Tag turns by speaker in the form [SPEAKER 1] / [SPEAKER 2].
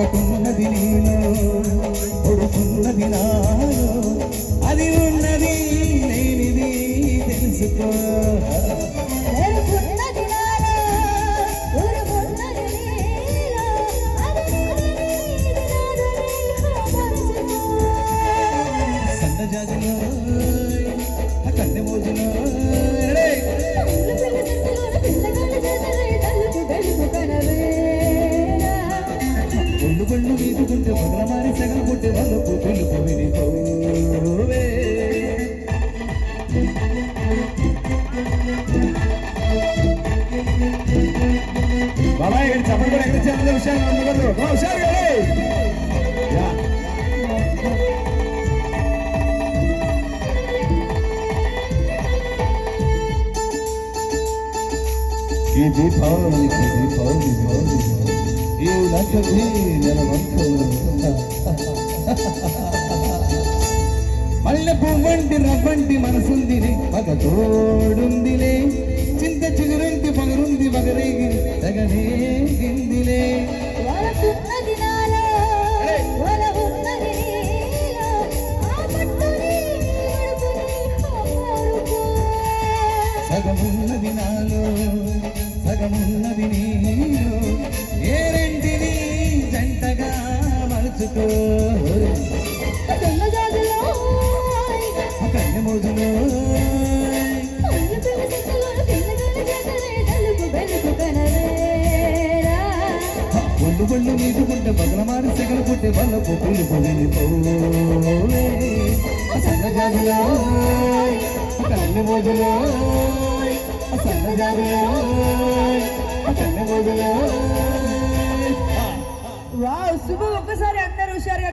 [SPEAKER 1] ఒకటున్నది నీలో కొడుకున్నది నాలో అది ఉన్నది లేనిది తెలుసుకో సన్నజాజిలో కన్నె మోజులో ఒళ్ళు బళ్ళు వీసుకుంటే పగల మారి సగలు పుట్టే వాళ్ళకు తెలుపు వినిపోవే బాబాయ్ ఇక్కడ చెప్పండి కూడా ఎక్కడ చేయాలి విషయాలు అందగలరు హుషారు మల్లె పువ్వంటి రవ్వంటి మనసుందిలే మగ తోడుందిలే చింత చిగురుంటి పగరుంది మగరేగి తగనేగిందిలే సగమున్నది నాలో సగమున్నది నీలో ఏ రెంటిని జంటగా మలుచుకో కన్నె మోజులో ఒళ్ళు బళ్ళు నీటుకుంటే బగల మారి సెగలు పుట్టే వాళ్ళ పొక్కులు పొగిలిపోవే సన్నజాజిలో కన్నె మోజులో సన్నజాజిలో కన్నె మోజులో
[SPEAKER 2] వావ్ శుభ ఒక్కసారి